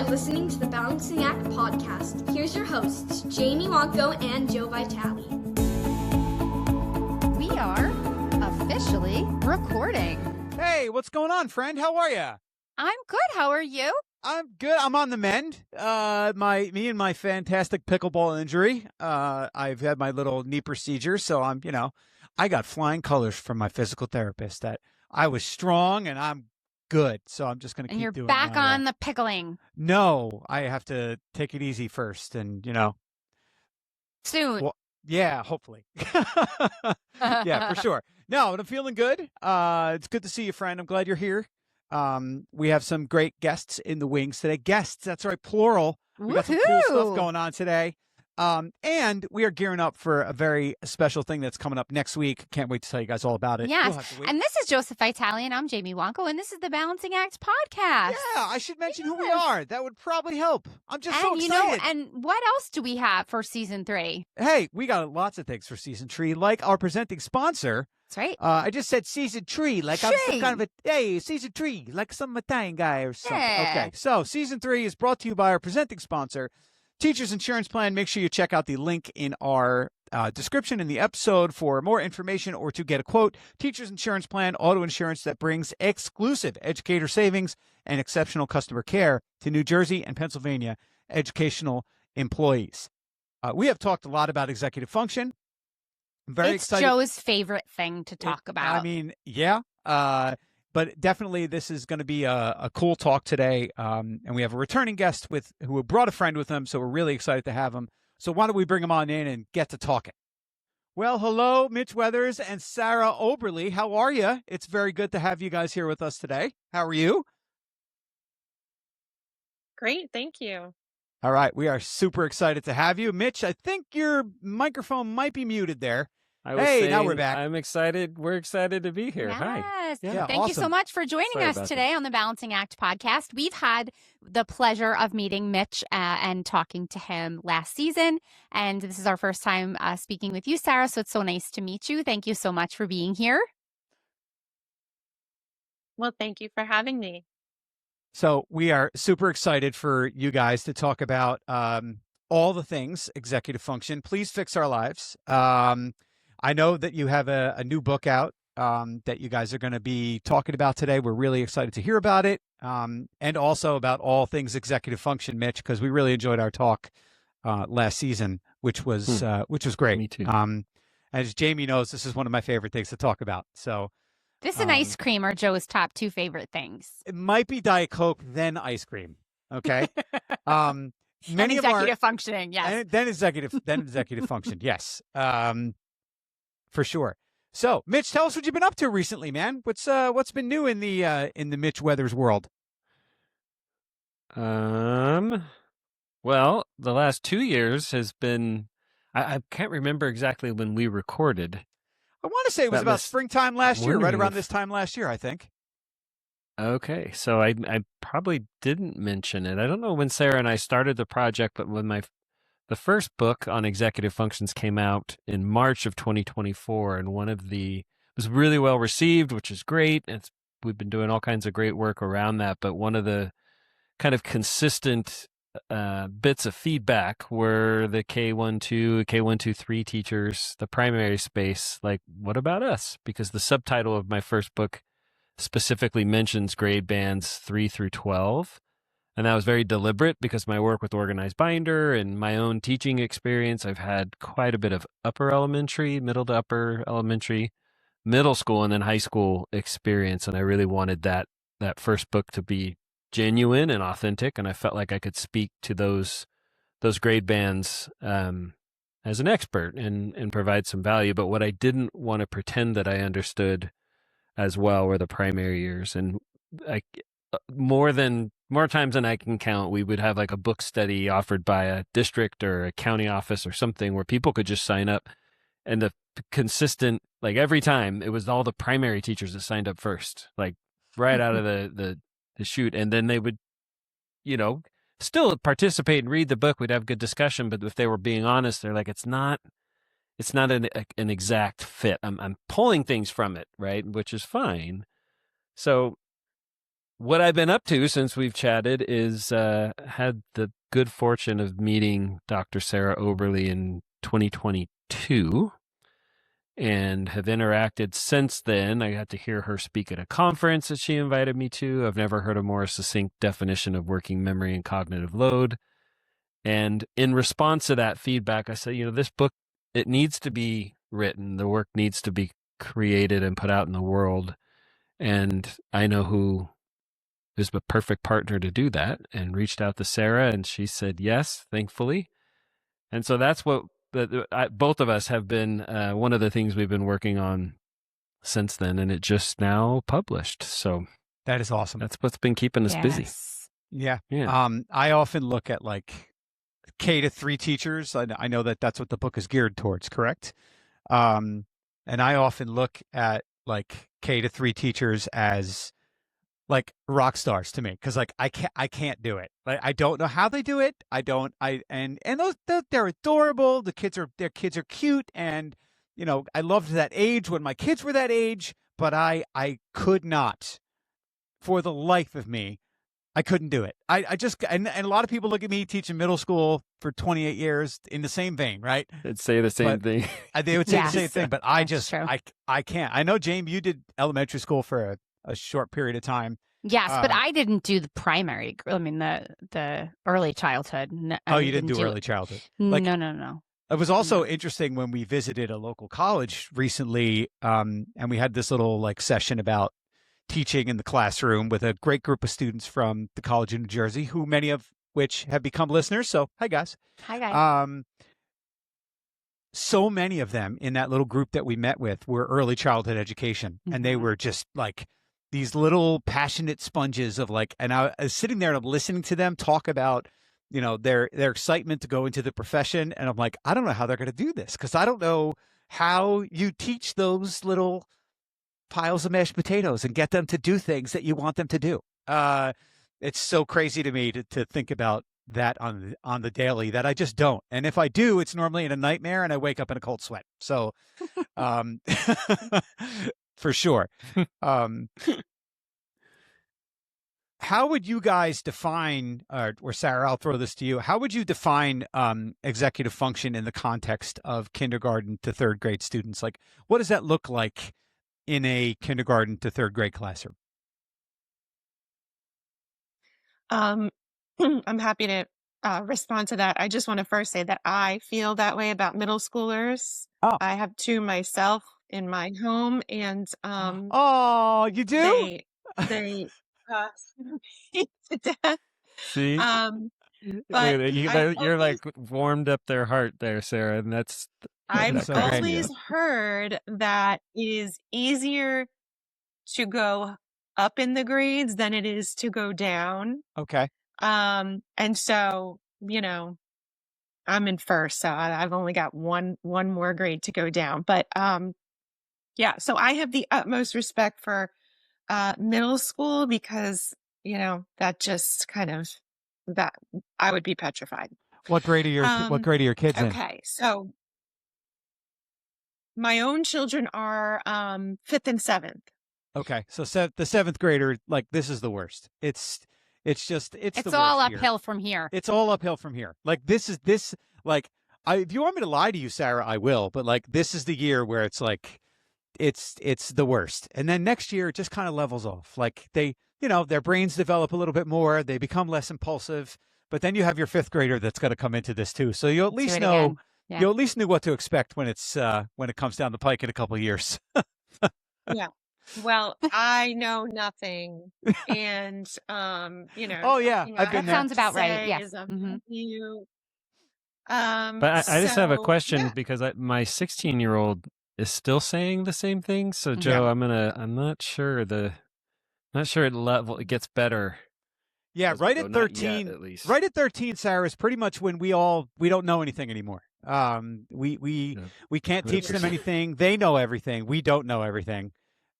are listening to the Balancing Act podcast. Here's your hosts, Jamie Wonko and Joe Vitale. We are officially recording. Hey, what's going on, friend? How are you? I'm good. How are you? I'm good. I'm on the mend. Me and my fantastic pickleball injury. I've had my little knee procedure, so I got flying colors from my physical therapist that I was strong and I'm good. So I'm just going to keep doing it. And you're back on the pickling. No, I have to take it easy first and, Soon. Well, yeah, hopefully. Yeah, for sure. No, I'm feeling good. It's good to see you, friend. I'm glad you're here. We have some great guests in the wings today. Guests, that's right, plural. We got some cool stuff going on today. And we are gearing up for a very special thing that's coming up next week. Can't wait to tell you guys all about it. Yes. And this is Joseph Vitale, and I'm Jamie Wonko, and this is the Balancing Act podcast. Yeah, I should mention who we are. That would probably help. I'm just so excited. And what else do we have for season 3? Hey, we got lots of things for season 3, like our presenting sponsor. That's right. I just said season 3, like I'm some kind of season 3, like some Italian guy or something. Yeah. Okay, so season 3 is brought to you by our presenting sponsor, Teachers Insurance Plan. Make sure you check out the link in our description in the episode for more information or to get a quote. Teachers Insurance Plan, auto insurance that brings exclusive educator savings and exceptional customer care to New Jersey and Pennsylvania educational employees. We have talked a lot about executive function. I'm very excited. It's Joe's favorite thing to talk about. I mean, yeah. But definitely this is going to be a cool talk today. And we have a returning guest who brought a friend with him, so we're really excited to have him. So why don't we bring him on in and get to talking? Well, hello, Mitch Weathers and Sarah Oberle. How are you? It's very good to have you guys here with us today. How are you? Great, thank you. All right, we are super excited to have you. Mitch, I think your microphone might be muted there. Now we're back. I'm excited. We're excited to be here. Yes. Hi. Yeah, Thank you so much for joining Sorry us today on the Balancing Act podcast. We've had the pleasure of meeting Mitch and talking to him last season. And this is our first time speaking with you, Sarah. So it's so nice to meet you. Thank you so much for being here. Well, thank you for having me. So we are super excited for you guys to talk about all the things executive function. Please fix our lives. I know that you have a new book out that you guys are going to be talking about today. We're really excited to hear about it, and also about all things executive function, Mitch, because we really enjoyed our talk last season, which was great. Me too. As Jamie knows, this is one of my favorite things to talk about. So This and ice cream are Joe's top 2 favorite things. it might be Diet Coke, then ice cream. Okay. And executive functioning, yes. And then executive function, yes. For sure. So, Mitch, tell us what you've been up to recently, man. What's been new in the Mitch Weathers world? Well, the last 2 years has been. I can't remember exactly when we recorded. I want to say it was about springtime last year, right around this time last year, I think. Okay, so I probably didn't mention it. I don't know when Sarah and I started the project, but when the first book on executive functions came out in March of 2024, and was really well received, which is great. We've been doing all kinds of great work around that, but one of the kind of consistent bits of feedback were the K-1-2, K-1-2-3 teachers, the primary space, like, what about us? Because the subtitle of my first book specifically mentions grade bands 3 through 12. And that was very deliberate because my work with Organized Binder and my own teaching experience, I've had quite a bit of upper elementary, middle to upper elementary, middle school, and then high school experience. And I really wanted that first book to be genuine and authentic. And I felt like I could speak to those grade bands as an expert and provide some value. But what I didn't want to pretend that I understood as well were the primary years. And more times than I can count, we would have like a book study offered by a district or a county office or something where people could just sign up. And the consistent, like every time, it was all the primary teachers that signed up first, like right out of the chute. And then they would, still participate and read the book. We'd have good discussion. But if they were being honest, they're like, it's not an exact fit. I'm pulling things from it, right? Which is fine. So what I've been up to since we've chatted is had the good fortune of meeting Dr. Sarah Oberle in 2022 and have interacted since then. I got to hear her speak at a conference that she invited me to. I've never heard a more succinct definition of working memory and cognitive load. And in response to that feedback, I said, this book, it needs to be written. The work needs to be created and put out in the world. And I know who is the perfect partner to do that, and reached out to Sarah, and she said yes, thankfully. And so that's what both of us have been, one of the things we've been working on since then, and it just now published. So that is awesome. That's what's been keeping us busy. Yeah. Yeah. I often look at like K-3 teachers. I know that that's what the book is geared towards, correct? And I often look at like K-3 teachers as like rock stars to me, because like I can't do it. Like I don't know how they do it. And those they're adorable. Their kids are cute, and I loved that age when my kids were that age. But I could not, for the life of me, I couldn't do it. I just and a lot of people look at me teaching middle school for 28 years in the same vein, right? They'd say the same thing. They would say Yes. the same thing, but I can't. I know, James, you did elementary school for a short period of time. Yes, but I didn't do the primary. I mean, the early childhood. You didn't do early childhood? Like, no. It was also interesting when we visited a local college recently, and we had this little like session about teaching in the classroom with a great group of students from the College of New Jersey, who many of which have become listeners. So, hi guys. Hi guys. So many of them in that little group that we met with were early childhood education, and they were just like these little passionate sponges of like, and I was sitting there and I'm listening to them talk about, their excitement to go into the profession. And I'm like, I don't know how they're going to do this, because I don't know how you teach those little piles of mashed potatoes and get them to do things that you want them to do. It's so crazy to me to think about that on the daily, that I just don't. And if I do, it's normally in a nightmare and I wake up in a cold sweat. So, for sure. How would you guys define, or Sarah, I'll throw this to you. How would you define executive function in the context of kindergarten to third grade students? Like, what does that look like in a kindergarten to third grade classroom? I'm happy to respond to that. I just want to first say that I feel that way about middle schoolers. Oh. I have two myself in my home, and oh, you do? They me to death. See, But you're like warmed up their heart there, Sarah, and I've so always heard that it is easier to go up in the grades than it is to go down. Okay. And so, I'm in first, so I've only got one more grade to go down. But yeah, so I have the utmost respect for middle school, because that just kind of, that I would be petrified. What grade are your kids in? Okay, so my own children are 5th and 7th. Okay, so the 7th grader, like, this is the worst. It's the all worst uphill year. from here. It's all uphill from here. Like, if you want me to lie to you, Sarah, I will. But like, this is the year where it's like, it's the worst. And then next year, it just kind of levels off. Like their brains develop a little bit more. They become less impulsive. But then you have your 5th grader that's going to come into this too. So you at least know, you at least knew what to expect when it comes down the pike in a couple of years. Yeah. Well, I know nothing, and Oh yeah, I've been That there. sounds about right. Yes. Is of Mhm. you. But I just have a question, yeah. because my 16-year-old is still saying the same thing. So Joe, Yeah. I'm not sure it gets better. Yeah, right at Not 13. yet, at least. Right at 13, Sarah, is pretty much when we don't know anything anymore. We can't teach them 100%. anything. They know everything. We don't know everything.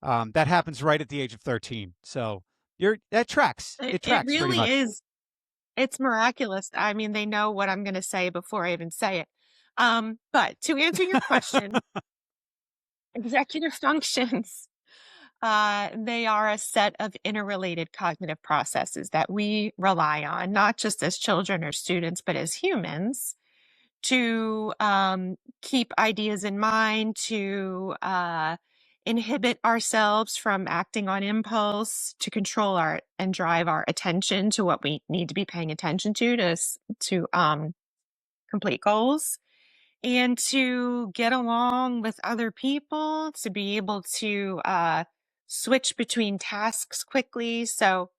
That happens right at the age of 13. So that tracks. It tracks It pretty really much. is. It's miraculous. I mean, they know what I'm going to say before I even say it. But to answer your question, executive functions. they are a set of interrelated cognitive processes that we rely on, not just as children or students, but as humans, to keep ideas in mind, to inhibit ourselves from acting on impulse, to control and drive our attention to what we need to be paying attention to complete goals, and to get along with other people, to be able to switch between tasks quickly. So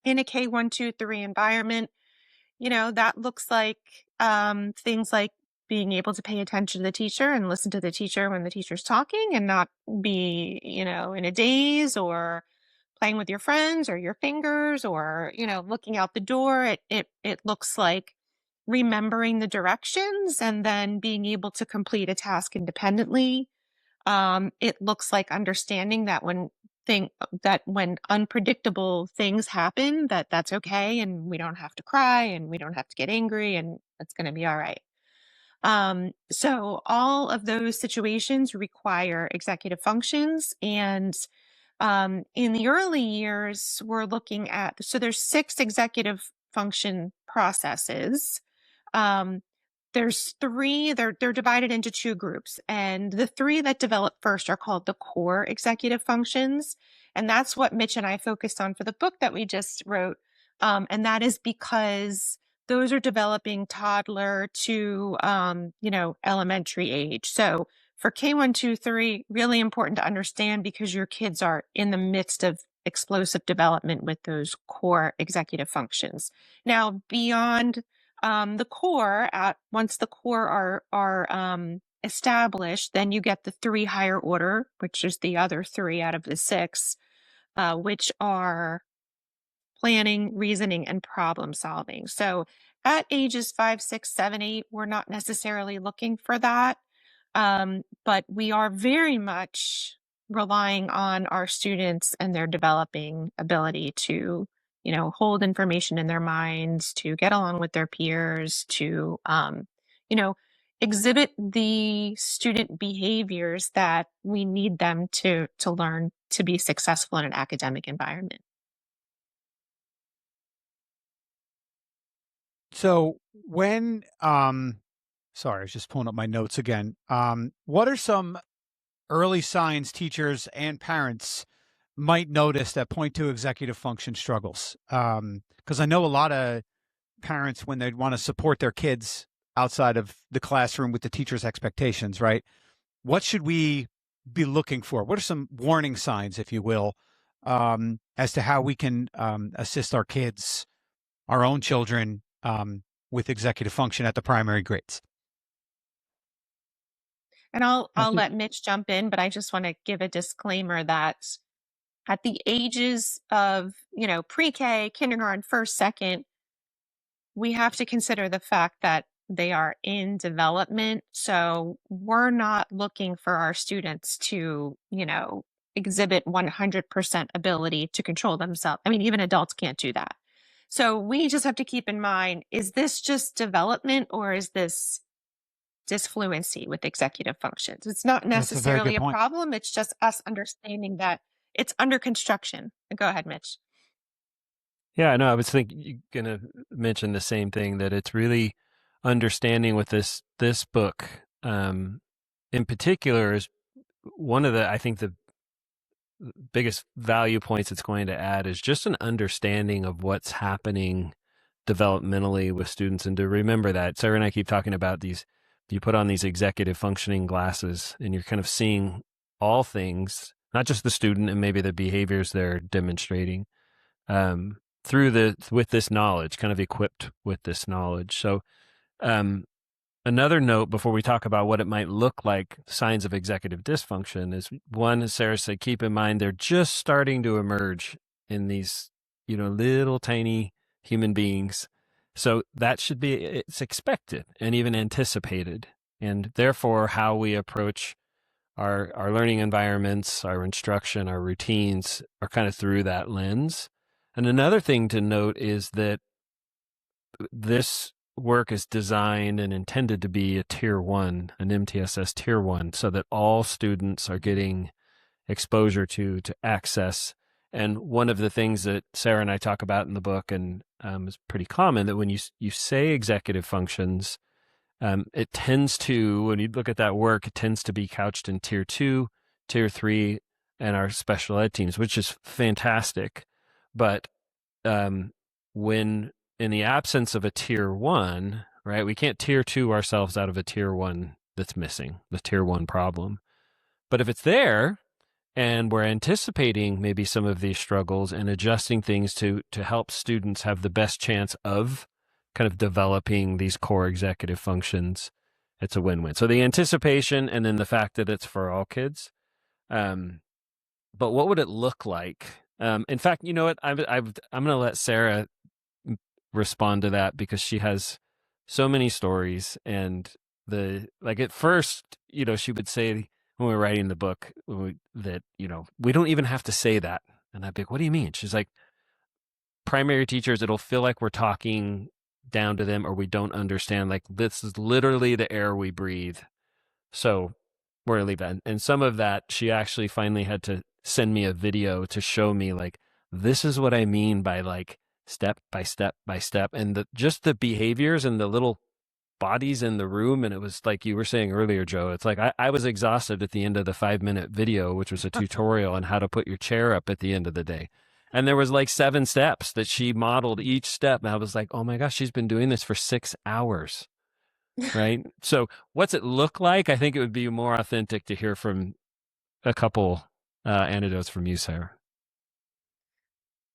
in a K1, 2, 3 environment, that looks like things like being able to pay attention to the teacher and listen to the teacher when the teacher's talking, and not be, in a daze, or playing with your friends or your fingers, or, looking out the door. It looks like remembering the directions and then being able to complete a task independently. It looks like understanding that when unpredictable things happen, that's okay, and we don't have to cry, and we don't have to get angry, and it's going to be all right. So all of those situations require executive functions. And in the early years, we're looking at, so there's 6 executive function processes. There's 3, they're divided into 2 groups. And the 3 that develop first are called the core executive functions. And that's what Mitch and I focused on for the book that we just wrote. And that is because those are developing toddler to, elementary age. So for K1, 2, 3, really important to understand, because your kids are in the midst of explosive development with those core executive functions. Now, beyond the core, once the core are established, then you get the 3 higher order, which is the other 3 out of the 6, which are planning, reasoning, and problem solving. So at ages 5, 6, 7, 8, we're not necessarily looking for that. But we are very much relying on our students and their developing ability to, hold information in their minds, to get along with their peers, to, exhibit the student behaviors that we need them to learn to be successful in an academic environment. So when, sorry, I was just pulling up my notes again. What are some early signs teachers and parents might notice that point to executive function struggles? Because I know a lot of parents, when they want to support their kids outside of the classroom with the teacher's expectations, right? What should we be looking for? What are some warning signs, if you will, as to how we can assist our kids, our own children, with executive function at the primary grades? And I'll let Mitch jump in, but I just want to give a disclaimer that at the ages of, pre-K, kindergarten, first, second, we have to consider the fact that they are in development. So we're not looking for our students to, exhibit 100% ability to control themselves. I mean, even adults can't do that. So we just have to keep in mind, is this just development, or is this disfluency with executive functions? It's not necessarily a problem. It's just us understanding that it's under construction. Go ahead, Mitch. Yeah, no, I was you're going to mention the same thing, that it's really understanding with this book in particular is one of I think the biggest value points it's going to add is just an understanding of what's happening developmentally with students. And to remember that Sarah and I keep talking about these, you put on these executive functioning glasses and you're kind of seeing all things, not just the student and maybe the behaviors they're demonstrating, with this knowledge, kind of equipped with this knowledge. So another note before we talk about what it might look like, signs of executive dysfunction, is one, as Sarah said, keep in mind they're just starting to emerge in these, little tiny human beings. So that should be, it's expected and even anticipated. And therefore, how we approach our learning environments, our instruction, our routines are kind of through that lens. And another thing to note is that this work is designed and intended to be a tier 1, an MTSS tier 1, so that all students are getting exposure to access. And one of the things that Sarah and I talk about in the book, and is pretty common, that when you say executive functions, it tends to, when you look at that work, it tends to be couched in tier 2, tier 3, and our special ed teams, which is fantastic. But when in the absence of a tier 1, right, we can't tier 2 ourselves out of a tier 1 that's missing, the tier 1 problem. But if it's there, and we're anticipating maybe some of these struggles and adjusting things to help students have the best chance of kind of developing these core executive functions, it's a win-win. So the anticipation, and then the fact that it's for all kids. But what would it look like? In fact, you know what? I'm going to let Sarah respond to that, because she has so many stories. And at first, she would say, when we were writing the book, that, we don't even have to say that. And I'd be like, what do you mean? She's like, primary teachers, it'll feel like we're talking down to them, or we don't understand. Like, this is literally the air we breathe. So we're going to leave that. And some of that, she actually finally had to send me a video to show me, like, this is what I mean by, like, step by step by step. And just the behaviors and the little bodies in the room. And it was like you were saying earlier, Joe, it's like I was exhausted at the end of the 5-minute video, which was a tutorial on how to put your chair up at the end of the day. And there was like 7 steps that she modeled each step. And I was like, oh my gosh, she's been doing this for 6 hours. Right. So what's it look like? I think it would be more authentic to hear from a couple anecdotes from you, Sarah.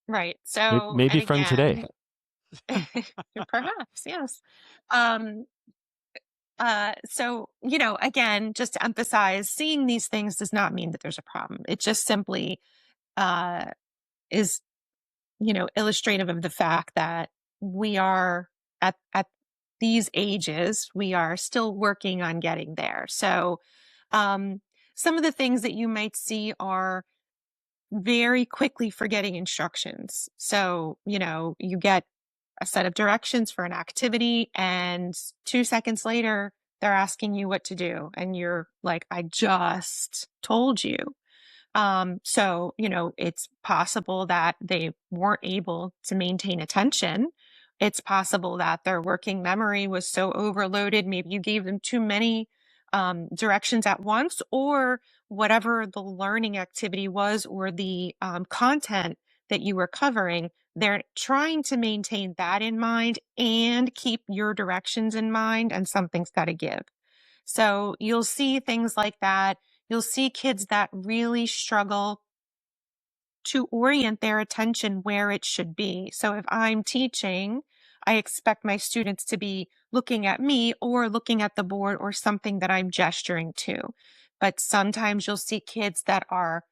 Right. So maybe from today. Perhaps, yes. So, again, just to emphasize, seeing these things does not mean that there's a problem. It just simply is, illustrative of the fact that we are at these ages, we are still working on getting there. So some of the things that you might see are very quickly forgetting instructions. So, you get a set of directions for an activity, and 2 seconds later, they're asking you what to do. And you're like, I just told you. So, it's possible that they weren't able to maintain attention. It's possible that their working memory was so overloaded. Maybe you gave them too many directions at once, or whatever the learning activity was, or the content that you were covering. They're trying to maintain that in mind and keep your directions in mind, and something's got to give. So you'll see things like that. You'll see kids that really struggle to orient their attention where it should be. So if I'm teaching, I expect my students to be looking at me or looking at the board or something that I'm gesturing to. But sometimes you'll see kids that are,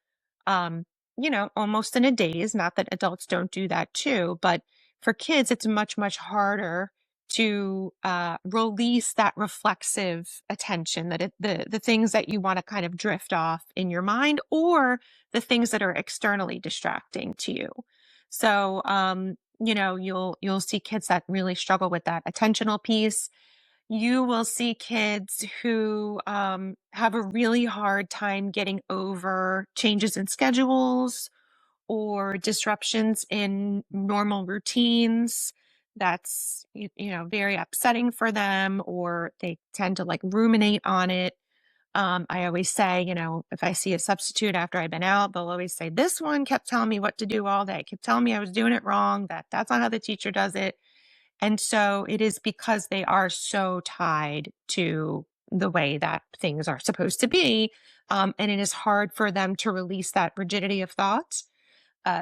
almost in a daze. Not that adults don't do that too, but for kids, it's much, much harder to release that reflexive attention, that the things that you want to kind of drift off in your mind, or the things that are externally distracting to you. So, you'll see kids that really struggle with that attentional piece. You will see kids who have a really hard time getting over changes in schedules or disruptions in normal routines. That's, very upsetting for them, or they tend to like ruminate on it. I always say, if I see a substitute after I've been out, they'll always say, this one kept telling me what to do all day, kept telling me I was doing it wrong, that's not how the teacher does it. And so it is because they are so tied to the way that things are supposed to be. And it is hard for them to release that rigidity of thought.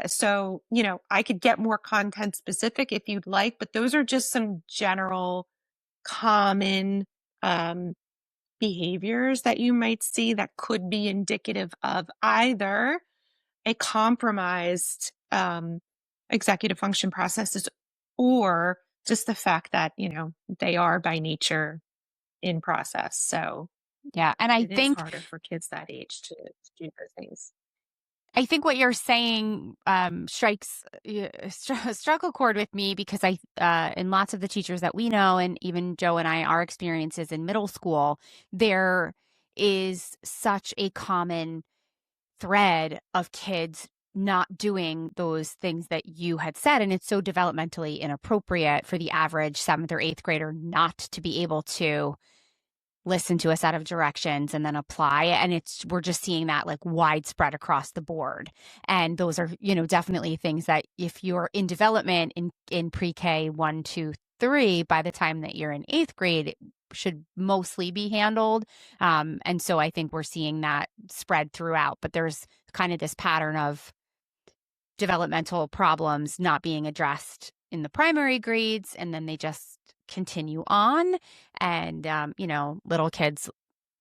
So, I could get more content specific if you'd like, but those are just some general common behaviors that you might see that could be indicative of either a compromised executive function processes, or just the fact that, they are by nature in process. So yeah. And I it think is harder for kids that age to do those things. I think what you're saying strikes a struggle chord with me, because in lots of the teachers that we know, and even Joe and I, our experiences in middle school, there is such a common thread of kids not doing those things that you had said. And it's so developmentally inappropriate for the average 7th or 8th grader not to be able to listen to a set of directions and then apply. And we're just seeing that like widespread across the board. And those are, definitely things that if you're in development in pre-K 1, 2, 3, by the time that you're in 8th grade, it should mostly be handled. And so I think we're seeing that spread throughout, but there's kind of this pattern of developmental problems not being addressed in the primary grades, and then they just continue on. And, little kids,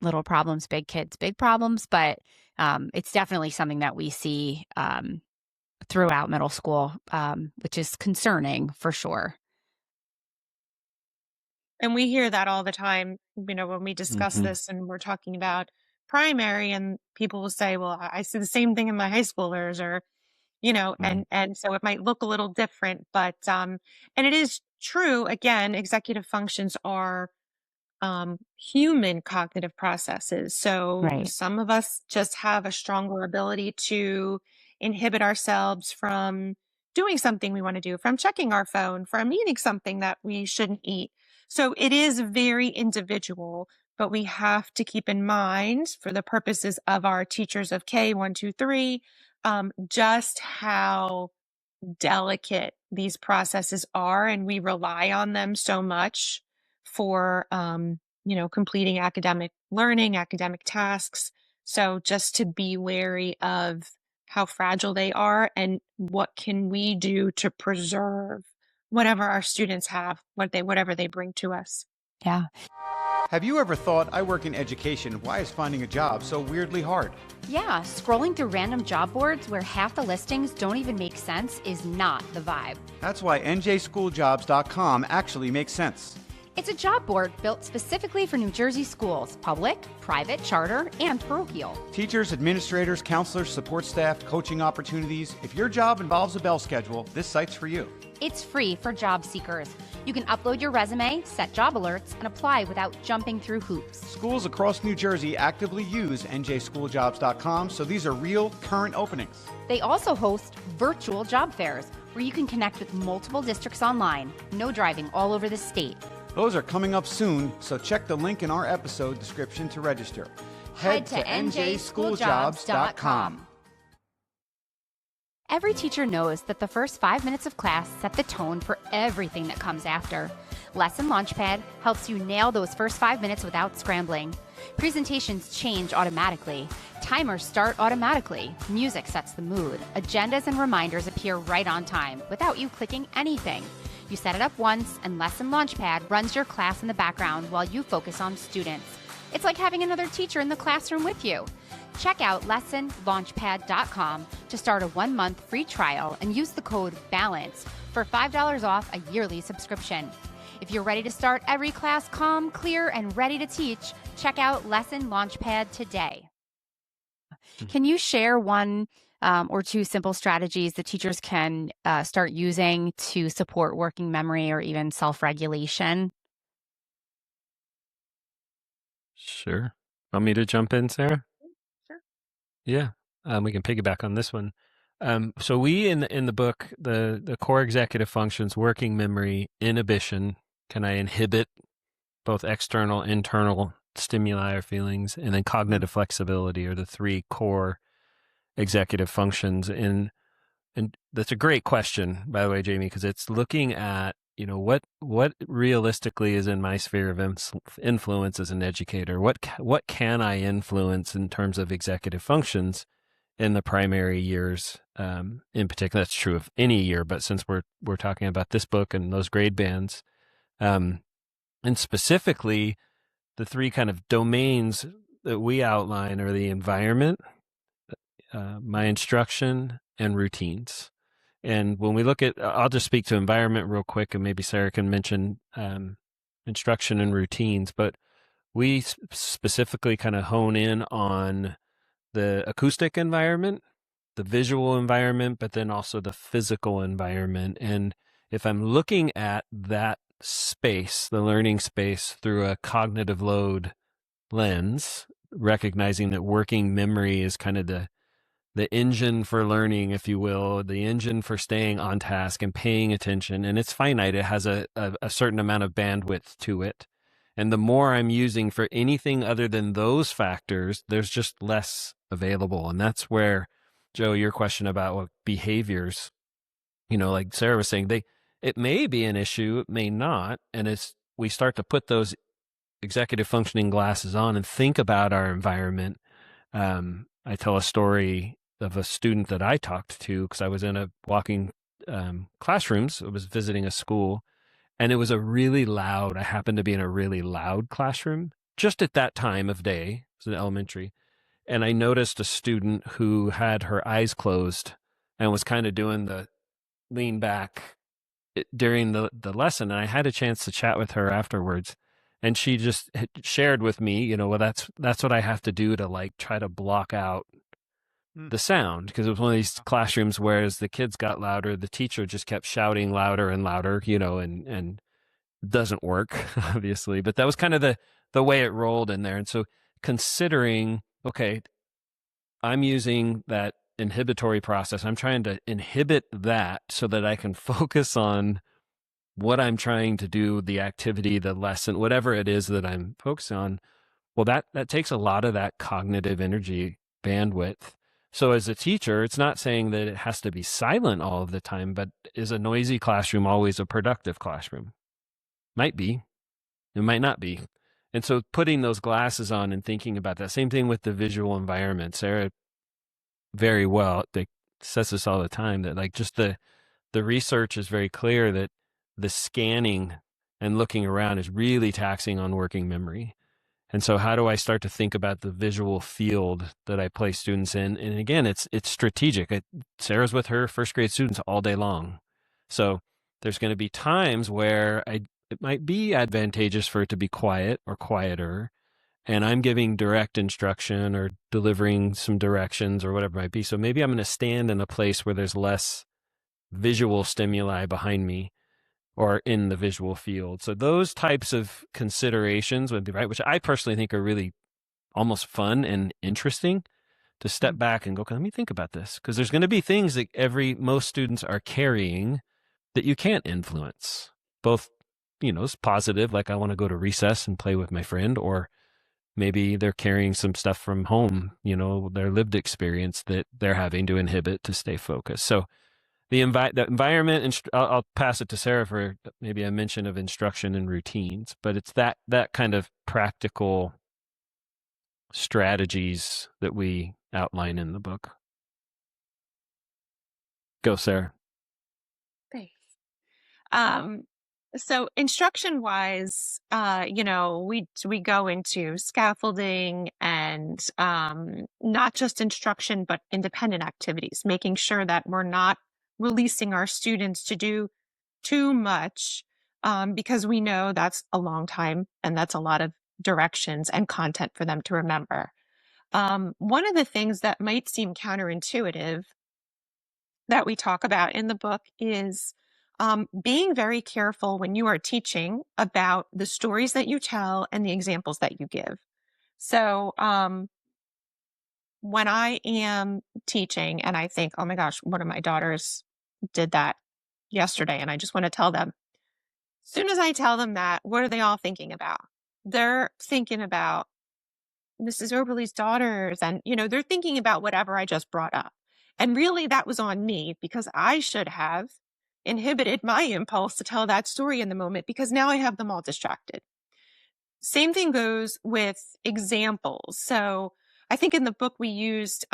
little problems, big kids, big problems. But it's definitely something that we see throughout middle school, which is concerning for sure. And we hear that all the time, when we discuss this and we're talking about primary, and people will say, well, I see the same thing in my high schoolers, or, and so it might look a little different, but, and it is true. Again, executive functions are human cognitive processes. So Right. some of us just have a stronger ability to inhibit ourselves from doing something we want to do, from checking our phone, from eating something that we shouldn't eat. So it is very individual, but we have to keep in mind, for the purposes of our teachers of K 1, 2, 3, just how delicate these processes are, and we rely on them so much for completing academic learning, academic tasks. So just to be wary of how fragile they are, and what can we do to preserve whatever our students have, whatever they bring to us. Yeah. Have you ever thought, I work in education, why is finding a job so weirdly hard? Yeah, scrolling through random job boards where half the listings don't even make sense is not the vibe. That's why njschooljobs.com actually makes sense. It's a job board built specifically for New Jersey schools, public, private, charter, and parochial. Teachers, administrators, counselors, support staff, coaching opportunities. If your job involves a bell schedule, this site's for you. It's free for job seekers. You can upload your resume, set job alerts, and apply without jumping through hoops. Schools across New Jersey actively use njschooljobs.com, so these are real, current openings. They also host virtual job fairs where you can connect with multiple districts online. No driving all over the state. Those are coming up soon, so check the link in our episode description to register. Head to njschooljobs.com. Every teacher knows that the first 5 minutes of class set the tone for everything that comes after. Lesson Launchpad helps you nail those first 5 minutes without scrambling. Presentations change automatically. Timers start automatically. Music sets the mood. Agendas and reminders appear right on time without you clicking anything. You set it up once, and Lesson Launchpad runs your class in the background while you focus on students. It's like having another teacher in the classroom with you. Check out lessonlaunchpad.com to start a 1-month free trial and use the code BALANCE for $5 off a yearly subscription. If you're ready to start every class calm, clear, and ready to teach, check out Lesson Launchpad today. Can you share one or two simple strategies that teachers can start using to support working memory or even self-regulation? Sure. Want me to jump in, Sarah? Sure. Yeah, we can piggyback on this one. So we in the book, the core executive functions, working memory, inhibition. Can I inhibit both external, internal stimuli or feelings, and then cognitive flexibility are the 3 core executive functions. And that's a great question, by the way, Jamie, because it's looking at, what realistically is in my sphere of influence as an educator. What can I influence in terms of executive functions in the primary years? In particular, that's true of any year, but since we're talking about this book and those grade bands, and specifically the 3 kind of domains that we outline are the environment, my instruction, and routines. And when we look at, I'll just speak to environment real quick, and maybe Sarah can mention instruction and routines, but we specifically kind of hone in on the acoustic environment, the visual environment, but then also the physical environment. And if I'm looking at that space, the learning space, through a cognitive load lens, recognizing that working memory is kind of the the engine for learning, if you will, the engine for staying on task and paying attention. And it's finite. It has a certain amount of bandwidth to it. And the more I'm using for anything other than those factors, there's just less available. And that's where, Joe, your question about what behaviors, like Sarah was saying, it may be an issue, it may not. And as we start to put those executive functioning glasses on and think about our environment, I tell a story of a student that I talked to because I was in a walking classrooms. I was visiting a school, and it was I happened to be in a really loud classroom just at that time of day. It was an elementary. And I noticed a student who had her eyes closed and was kind of doing the lean back during the lesson. And I had a chance to chat with her afterwards. And she just shared with me, well, that's what I have to do to try to block out the sound, because it was one of these classrooms where as the kids got louder, the teacher just kept shouting louder and louder, and doesn't work, obviously. But that was kind of the way it rolled in there. And so considering, okay, I'm using that inhibitory process. I'm trying to inhibit that so that I can focus on what I'm trying to do, the activity, the lesson, whatever it is that I'm focused on. Well, that takes a lot of that cognitive energy bandwidth. So as a teacher, it's not saying that it has to be silent all of the time, but is a noisy classroom always a productive classroom? Might be. It might not be. And so putting those glasses on and thinking about that. Same thing with the visual environment. Sarah very well says this all the time, that just the research is very clear that the scanning and looking around is really taxing on working memory. And so how do I start to think about the visual field that I place students in? And again, it's strategic. Sarah's with her first grade students all day long. So there's going to be times where it might be advantageous for it to be quiet or quieter, and I'm giving direct instruction or delivering some directions or whatever it might be. So maybe I'm going to stand in a place where there's less visual stimuli behind me or in the visual field. So those types of considerations would be right, which I personally think are really almost fun and interesting to step back and go, okay, let me think about this. Because there's going to be things that most students are carrying that you can't influence. Both, it's positive, like I want to go to recess and play with my friend, or maybe they're carrying some stuff from home, their lived experience that they're having to inhibit to stay focused. So the environment, and I'll pass it to Sarah for maybe a mention of instruction and routines, but it's that kind of practical strategies that we outline in the book. Go, Sarah. Thanks. So instruction wise, we go into scaffolding and not just instruction, but independent activities, making sure that we're not releasing our students to do too much, because we know that's a long time and that's a lot of directions and content for them to remember. One of the things that might seem counterintuitive that we talk about in the book is being very careful when you are teaching about the stories that you tell and the examples that you give. So when I am teaching and I think, oh my gosh, one of my daughters did that yesterday, and I just want to tell them, as soon as I tell them that, what are they all thinking about? They're thinking about Mrs. Oberle's daughters, and, they're thinking about whatever I just brought up. And really that was on me, because I should have inhibited my impulse to tell that story in the moment, because now I have them all distracted. Same thing goes with examples. So I think in the book we used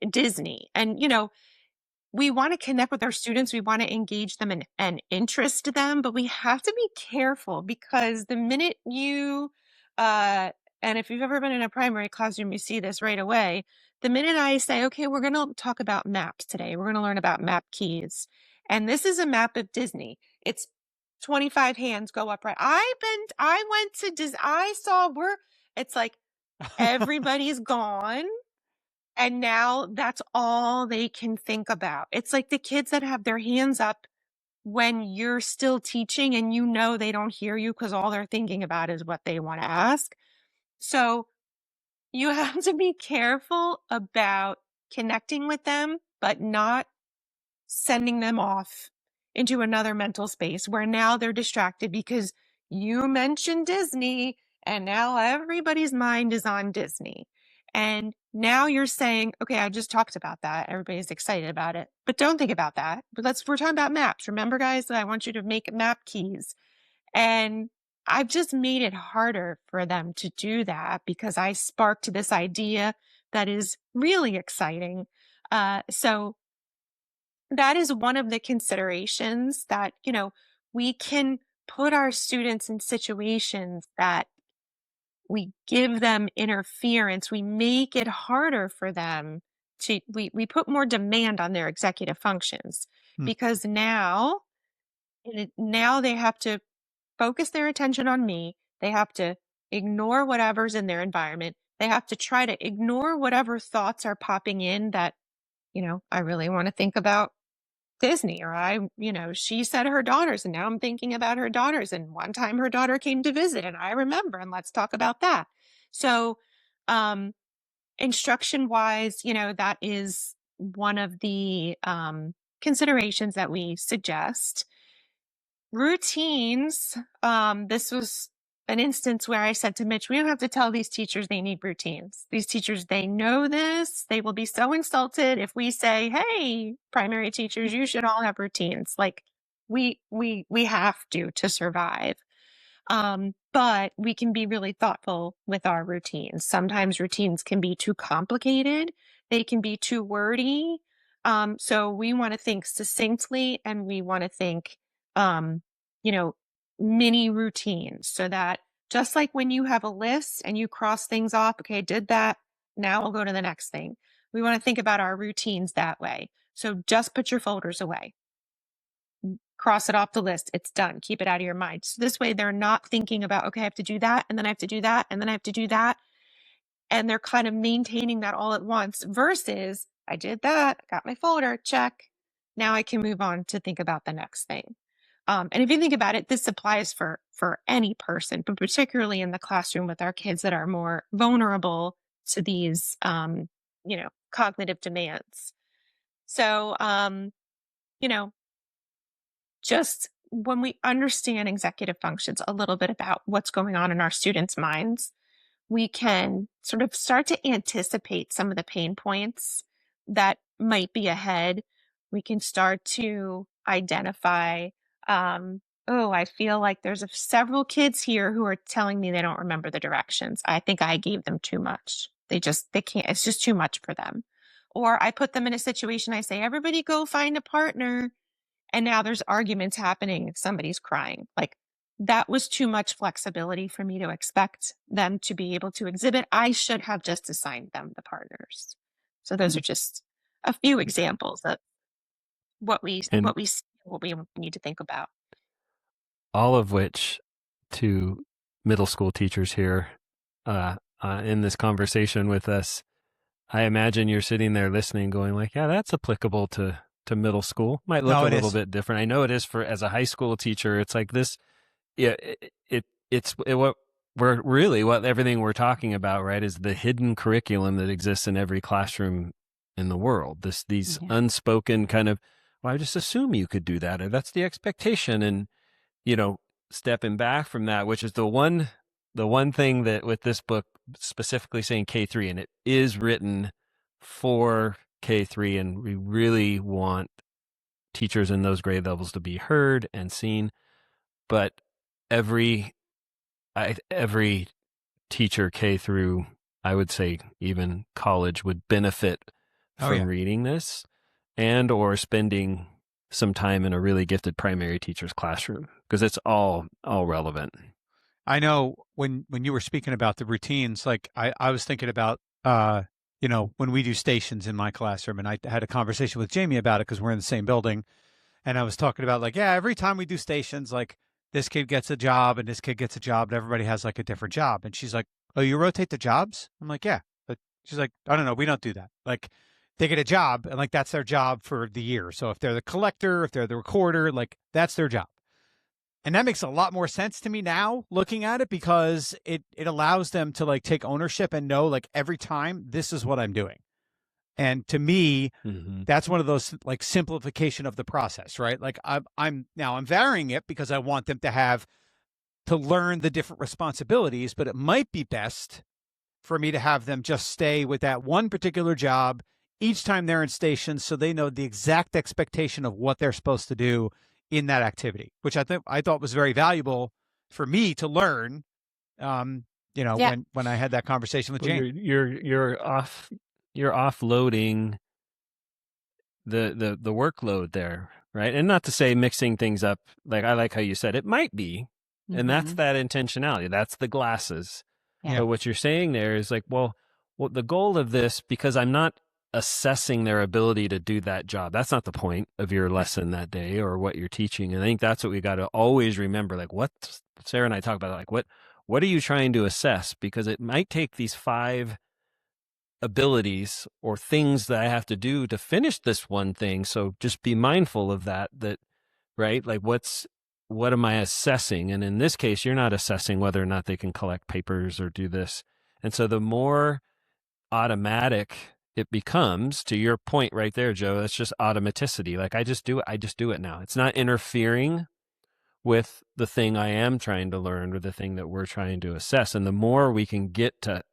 Disney, and, we want to connect with our students. We want to engage them and interest them, but we have to be careful, because the minute you, and if you've ever been in a primary classroom, you see this right away. The minute I say, okay, we're going to talk about maps today. We're going to learn about map keys. And this is a map of Disney. It's 25 hands go up, right? I went to Disney. I saw it's like everybody's gone. And now that's all they can think about. It's like the kids that have their hands up when you're still teaching and they don't hear you because all they're thinking about is what they want to ask. So you have to be careful about connecting with them, but not sending them off into another mental space where now they're distracted because you mentioned Disney and now everybody's mind is on Disney. And now you're saying, okay, I just talked about that. Everybody's excited about it, but don't think about that. But we're talking about maps. Remember, guys, that I want you to make map keys. And I've just made it harder for them to do that because I sparked this idea that is really exciting. So that is one of the considerations that, we can put our students in situations that we give them interference. We make it harder for them we put more demand on their executive functions because now they have to focus their attention on me. They have to ignore whatever's in their environment. They have to try to ignore whatever thoughts are popping in that, I really want to think about Disney, or she said her daughters, and now I'm thinking about her daughters. And one time her daughter came to visit, and I remember, and let's talk about that. So, instruction wise, that is one of the considerations that we suggest. Routines. This was an instance where I said to Mitch, we don't have to tell these teachers they need routines. These teachers, they know this. They will be so insulted if we say, hey, primary teachers, you should all have routines. Like we have to survive. But we can be really thoughtful with our routines. Sometimes routines can be too complicated. They can be too wordy. So we want to think succinctly, and we want to think, mini routines, so that just like when you have a list and you cross things off, okay, did that, now I'll go to the next thing. We want to think about our routines that way. So just put your folders away. Cross it off the list. It's done. Keep it out of your mind. So this way they're not thinking about, okay, I have to do that, and then I have to do that, and then I have to do that. And they're kind of maintaining that all at once versus I did that, got my folder, check. Now I can move on to think about the next thing. And if you think about it, this applies for any person, but particularly in the classroom with our kids that are more vulnerable to these, cognitive demands. So, just when we understand executive functions, a little bit about what's going on in our students' minds, we can sort of start to anticipate some of the pain points that might be ahead. We can start to identify, I feel like there's several kids here who are telling me they don't remember the directions. I think I gave them too much. They can't, it's just too much for them. Or I put them in a situation, I say, everybody go find a partner. And now there's arguments happening if somebody's crying. Like, that was too much flexibility for me to expect them to be able to exhibit. I should have just assigned them the partners. So those are just a few examples of what we need to think about. All of which, to middle school teachers here in this conversation with us, I imagine you're sitting there listening, going like, yeah, that's applicable to middle school. Might look a little bit different. I know it is as a high school teacher. It's like this. Yeah, what everything we're talking about, right, is the hidden curriculum that exists in every classroom in the world. These unspoken kind of, well, I just assume you could do that, or that's the expectation, and stepping back from that, which is the one thing that with this book specifically saying K3, and it is written for K3, and we really want teachers in those grade levels to be heard and seen. But every teacher K through, I would say even college, would benefit from reading this and or spending some time in a really gifted primary teacher's classroom, because it's all relevant. I know when you were speaking about the routines, like I was thinking about, when we do stations in my classroom, and I had a conversation with Jamie about it because we're in the same building. And I was talking about like, every time we do stations, like this kid gets a job and this kid gets a job and everybody has like a different job. And she's like, oh, you rotate the jobs? I'm like, yeah. But she's like, I don't know. We don't do that. Like they get a job and like, that's their job for the year. So if they're the collector, if they're the recorder, like that's their job. And that makes a lot more sense to me now looking at it, because it allows them to like take ownership and know like every time this is what I'm doing. And to me, Mm-hmm. that's one of those like simplification of the process, right? Like I'm varying it because I want them to learn the different responsibilities, but it might be best for me to have them just stay with that one particular job each time they're in station, so they know the exact expectation of what they're supposed to do in that activity, which I thought was very valuable for me to learn. When I had that conversation with Jane. You're offloading the workload there, right? And not to say mixing things up. Like I like how you said it might be, and that's that intentionality. That's the glasses. Yeah. But what you're saying there is like, well, the goal of this, because I'm not assessing their ability to do that job. That's not the point of your lesson that day or what you're teaching. And I think that's what we got to always remember. Like what Sarah and I talk about, like what are you trying to assess? Because it might take these 5 abilities or things that I have to do to finish this one thing. So just be mindful of that, right? Like what am I assessing? And in this case, you're not assessing whether or not they can collect papers or do this. And so the more automatic it becomes, to your point right there, Joe, that's just automaticity. Like I just do it now. It's not interfering with the thing I am trying to learn or the thing that we're trying to assess. And the more we can get to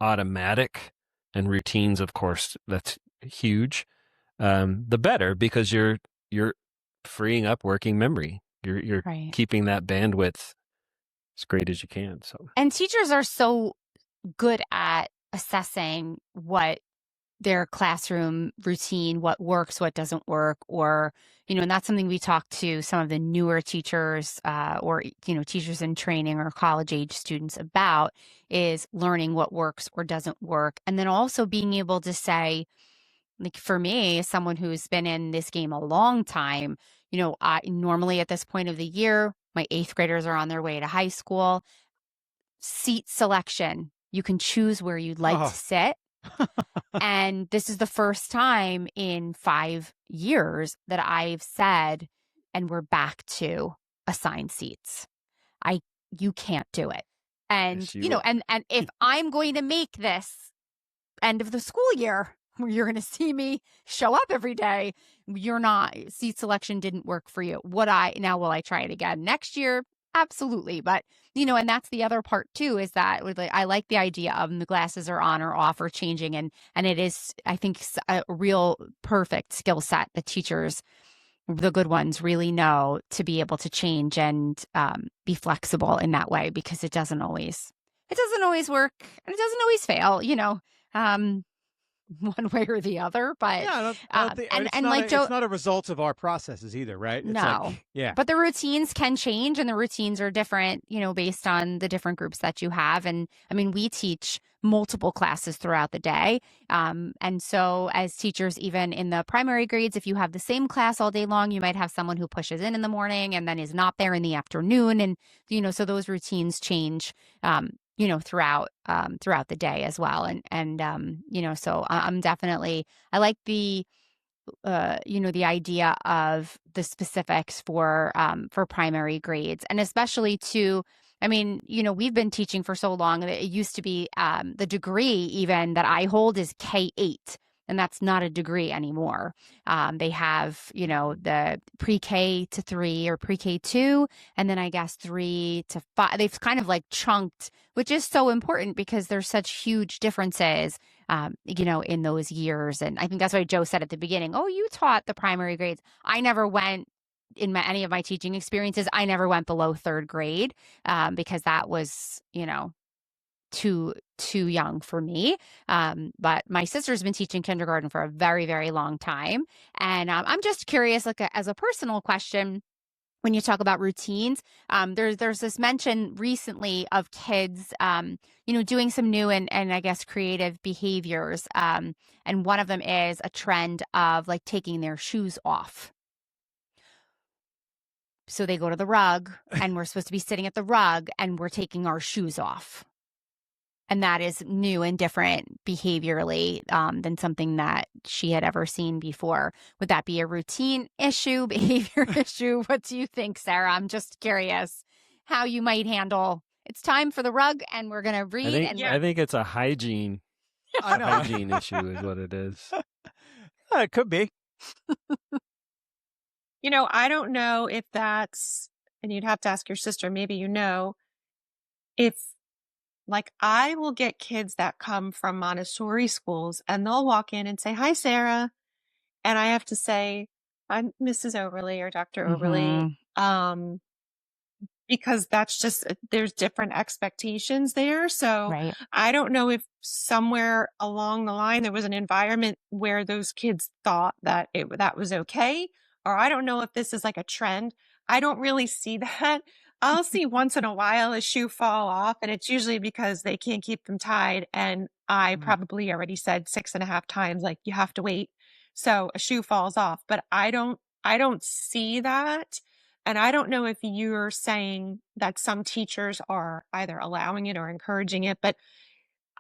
automatic and routines, of course, that's huge, the better, because you're freeing up working memory. You're Right. keeping that bandwidth as great as you can. So, And teachers are so good at assessing what their classroom routine, what works, what doesn't work, or, and that's something we talk to some of the newer teachers or, teachers in training or college age students about, is learning what works or doesn't work. And then also being able to say, like for me, someone who's been in this game a long time, I normally at this point of the year, my 8th graders are on their way to high school. Seat selection. You can choose where you'd like to sit. And this is the first time in 5 years that I've said, and we're back to assigned seats. You can't do it. And, Yes, and if I'm going to make this end of the school year where you're going to see me show up every day, seat selection didn't work for you. Will I try it again next year? Absolutely. But, and that's the other part too, is that I like the idea of the glasses are on or off or changing. And it is, I think, a real perfect skill set that teachers, the good ones, really know to be able to change and be flexible in that way, because it doesn't always work and it doesn't always fail, one way or the other. But yeah, I don't think, it's not a result of our processes either, right? It's no. Yeah. But the routines can change, and the routines are different, based on the different groups that you have. And I mean, we teach multiple classes throughout the day. And so as teachers, even in the primary grades, if you have the same class all day long, you might have someone who pushes in the morning and then is not there in the afternoon. And, so those routines change, throughout the day as well. And so I'm definitely, I like the idea of the specifics for primary grades, and especially we've been teaching for so long that it used to be the degree even that I hold is K-8. And that's not a degree anymore. They have, the pre-K to 3 or pre-K 2, and then I guess 3 to 5. They've kind of like chunked, which is so important because there's such huge differences, in those years. And I think that's why Joe said at the beginning, oh, you taught the primary grades. I never went any of my teaching experiences. I never went below 3rd grade because that was, too young for me. But my sister's been teaching kindergarten for a very, very long time. And I'm just curious, like as a personal question, when you talk about routines, there's this mention recently of kids, doing some new and I guess creative behaviors. And one of them is a trend of like taking their shoes off. So they go to the rug and we're supposed to be sitting at the rug and we're taking our shoes off. And that is new and different behaviorally than something that she had ever seen before. Would that be a routine issue, behavior issue? What do you think, Sarah? I'm just curious how you might handle. It's time for the rug, and we're going to read. I think it's a hygiene issue is what it is. It could be. I don't know if that's, and you'd have to ask your sister, maybe if like I will get kids that come from Montessori schools and they'll walk in and say, "Hi, Sarah." And I have to say, "I'm Mrs. Overly or Dr. Overly." Because that's just, there's different expectations there. So Right. I don't know if somewhere along the line there was an environment where those kids thought that that was okay, or I don't know if this is like a trend. I don't really see that. I'll see once in a while a shoe fall off, and it's usually because they can't keep them tied. And I probably already said 6.5 times, like, you have to wait. So a shoe falls off, but I don't see that. And I don't know if you're saying that some teachers are either allowing it or encouraging it, but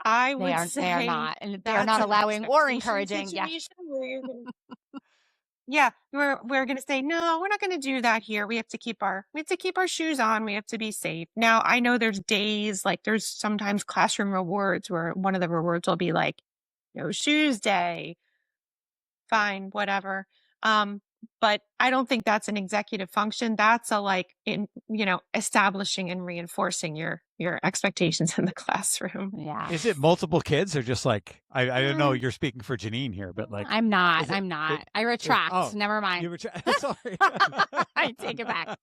I would They are say not. And they are that's not an allowing or expectation encouraging. Yeah. situation where you're yeah, we're going to say, no, we're not going to do that here. We have to keep our shoes on. We have to be safe. Now, I know there's days, like there's sometimes classroom rewards where one of the rewards will be like, no shoes day, fine, whatever. But I don't think that's an executive function. That's establishing and reinforcing your expectations in the classroom. Yeah. Is it multiple kids or just like, I don't know, you're speaking for Janine here, but like. I'm not. it- I retract. oh, Never mind. Sorry. I take it back.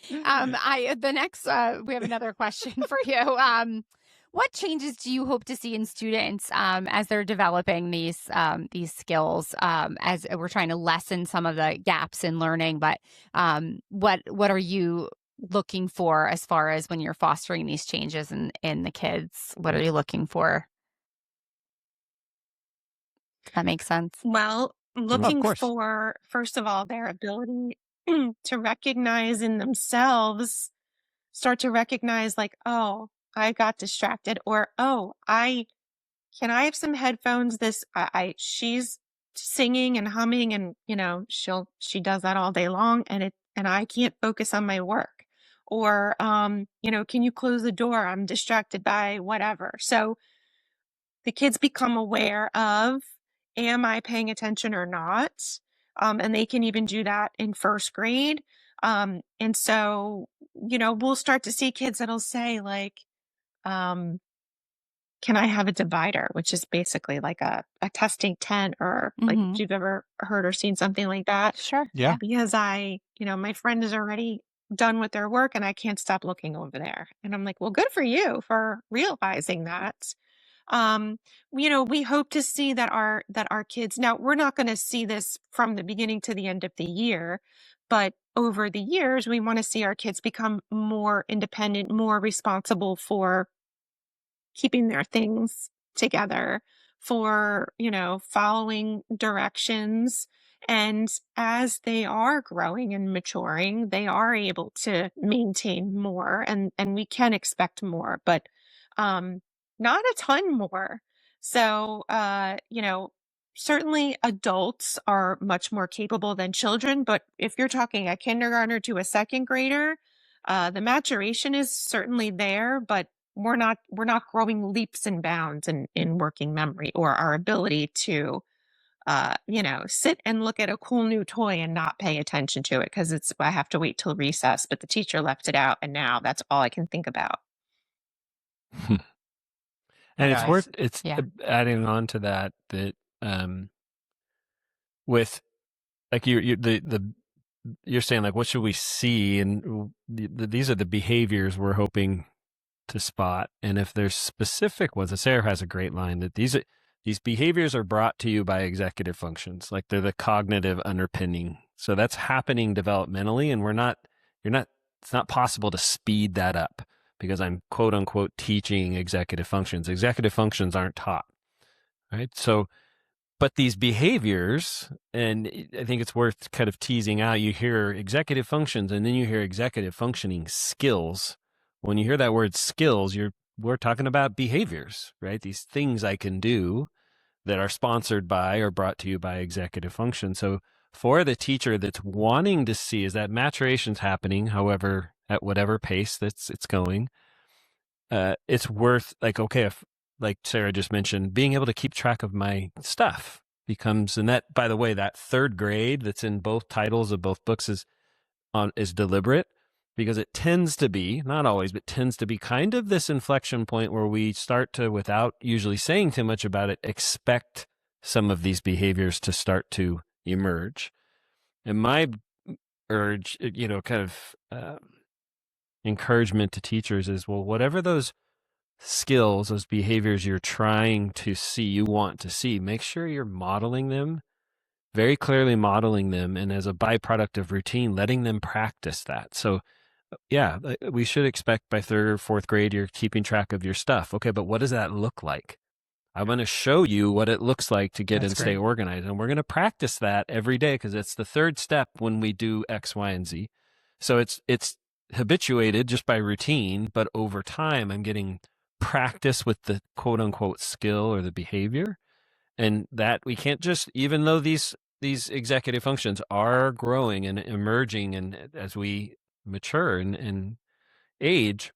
The next, we have another question for you. What changes do you hope to see in students as they're developing these skills, as we're trying to lessen some of the gaps in learning? But what are you looking for as far as when you're fostering these changes in the kids? What are you looking for? Does that make sense? Well, looking course. for, first of all, their ability to recognize in themselves, start to recognize like, oh, I got distracted, or, oh, can I have some headphones? She's singing and humming, and she does that all day long, and I can't focus on my work. Or, can you close the door? I'm distracted by whatever. So the kids become aware of, am I paying attention or not? And they can even do that in first grade. And so, we'll start to see kids that'll say like, can I have a divider, which is basically like a testing tent, or like if you've ever heard or seen something like that. Sure. Yeah. Because my friend is already done with their work and I can't stop looking over there. And I'm like, well, good for you for realizing that. We hope to see that our kids, now we're not going to see this from the beginning to the end of the year, but over the years, we want to see our kids become more independent, more responsible for keeping their things together, for, following directions. And as they are growing and maturing, they are able to maintain more, and we can expect more, but not a ton more. So, certainly adults are much more capable than children, but if you're talking a kindergartner to a second grader, the maturation is certainly there, but we're not growing leaps and bounds in working memory, or our ability to sit and look at a cool new toy and not pay attention to it because I have to wait till recess, but the teacher left it out and now that's all I can think about. And Yeah, it's adding on to that with like you're saying, like, what should we see? And these are the behaviors we're hoping to spot. And if there's specific ones, Sarah has a great line that these behaviors are brought to you by executive functions, like they're the cognitive underpinning. So that's happening developmentally, and it's not possible to speed that up because I'm quote unquote teaching executive functions. Executive functions aren't taught, right? So, but these behaviors, and I think it's worth kind of teasing out, you hear executive functions and then you hear executive functioning skills. When you hear that word skills, we're talking about behaviors, right? These things I can do that are sponsored by or brought to you by executive function. So for the teacher that's wanting to see is that maturation's happening, however, at whatever pace it's going, it's worth like, okay, if like Sarah just mentioned, being able to keep track of my stuff, becomes, and that, by the way, that third grade that's in both titles of both books is deliberate, because it tends to be, not always, but tends to be kind of this inflection point where we start to, without usually saying too much about it, expect some of these behaviors to start to emerge. And my urge, kind of encouragement to teachers is, well, whatever those skills, those behaviors you're trying to see, you want to see, make sure you're modeling them, very clearly modeling them, and as a byproduct of routine, letting them practice that. So yeah, we should expect by third or fourth grade, you're keeping track of your stuff. Okay, but what does that look like? I want to show you what it looks like to get and stay organized. And we're going to practice that every day, because it's the third step when we do X, Y, and Z. So it's habituated just by routine, but over time, I'm getting practice with the quote unquote skill or the behavior. And that we can't just, even though these executive functions are growing and emerging, and as we mature and age,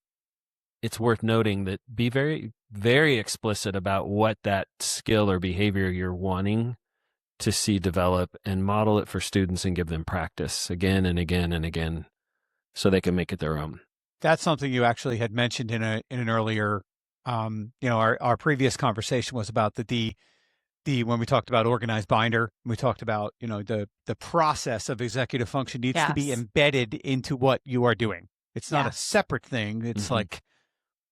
it's worth noting that be very, very explicit about what that skill or behavior you're wanting to see develop, and model it for students and give them practice again and again and again so they can make it their own. That's something you actually had mentioned in an earlier, our previous conversation was about the when we talked about organized binder, we talked about, the process of executive function needs to be embedded into what you are doing. It's not a separate thing. It's like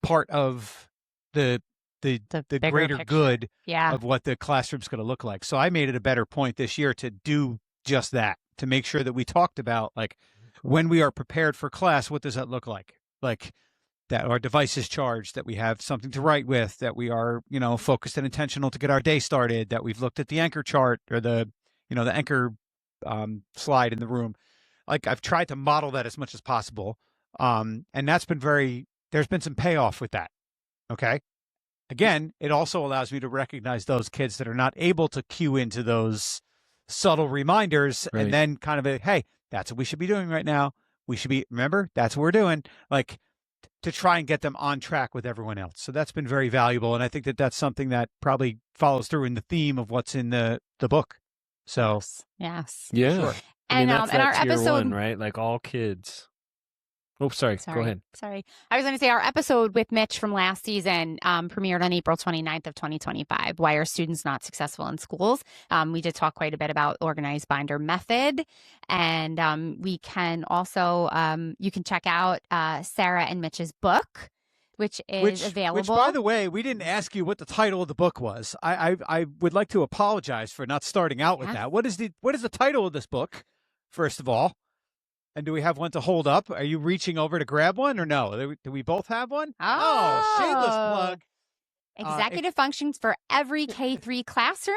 part of the greater picture. good of what the classroom's going to look like. So I made it a better point this year to do just that, to make sure that we talked about, like, when we are prepared for class, what does that look like? Like, that our device is charged, that we have something to write with, that we are, focused and intentional to get our day started, that we've looked at the anchor chart or the anchor slide in the room. Like, I've tried to model that as much as possible. And that's been there's been some payoff with that. Okay. Again, it also allows me to recognize those kids that are not able to cue into those subtle reminders, and then kind of hey, that's what we should be doing right now. Remember, that's what we're doing. Like, to try and get them on track with everyone else. So that's been very valuable. And I think that that's something that probably follows through in the theme of what's in the book. So yes. Yeah. Sure. And that's in our tier episode, one, right? Like all kids. Oh, sorry. Go ahead. Sorry. I was going to say our episode with Mitch from last season premiered on April 29th of 2025. Why are students not successful in schools? We did talk quite a bit about organized binder method. And we can also, you can check out Sarah and Mitch's book, which is available. Which, by the way, we didn't ask you what the title of the book was. I would like to apologize for not starting out with that. What is the title of this book, first of all? And do we have one to hold up? Are you reaching over to grab one or no? Do we both have one? Oh, shameless plug. Executive functions for every K-3 classroom?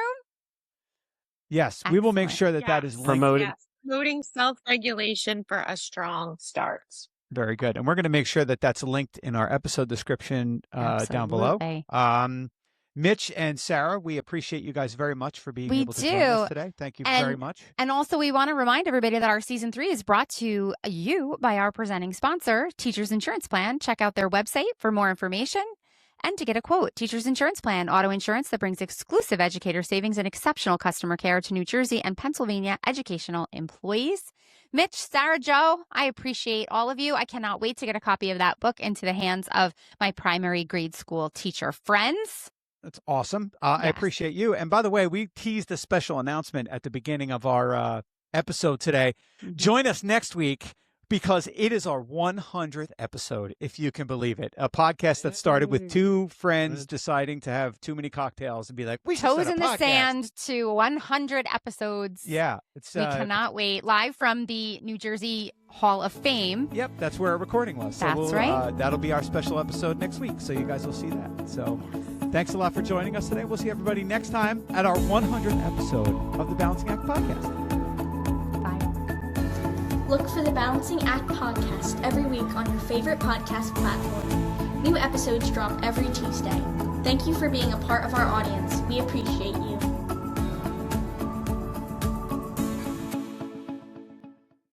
Yes, Excellent. we will make sure that is linked. Promoted. Yes. Promoting self-regulation for a strong start. Very good. And we're going to make sure that that's linked in our episode description down below. Mitch and Sarah, we appreciate you guys very much for being able to join us today. Thank you very much. And also, we want to remind everybody that our season 3 is brought to you by our presenting sponsor, Teachers Insurance Plan. Check out their website for more information and to get a quote. Teachers Insurance Plan, auto insurance that brings exclusive educator savings and exceptional customer care to New Jersey and Pennsylvania educational employees. Mitch, Sarah, Joe, I appreciate all of you. I cannot wait to get a copy of that book into the hands of my primary grade school teacher friends. That's awesome. I appreciate you. And by the way, we teased a special announcement at the beginning of our episode today. Join us next week because it is our 100th episode, if you can believe it. A podcast that started with two friends deciding to have too many cocktails and be like, we should toes start a in the podcast. sand to 100 episodes. Yeah. We cannot wait. Live from the New Jersey Hall of Fame. Yep, that's where our recording was. So That's right. That'll be our special episode next week, so you guys will see that. So thanks a lot for joining us today. We'll see everybody next time at our 100th episode of the Balancing Act Podcast. Look for the Balancing Act podcast every week on your favorite podcast platform. New episodes drop every Tuesday. Thank you for being a part of our audience. We appreciate you.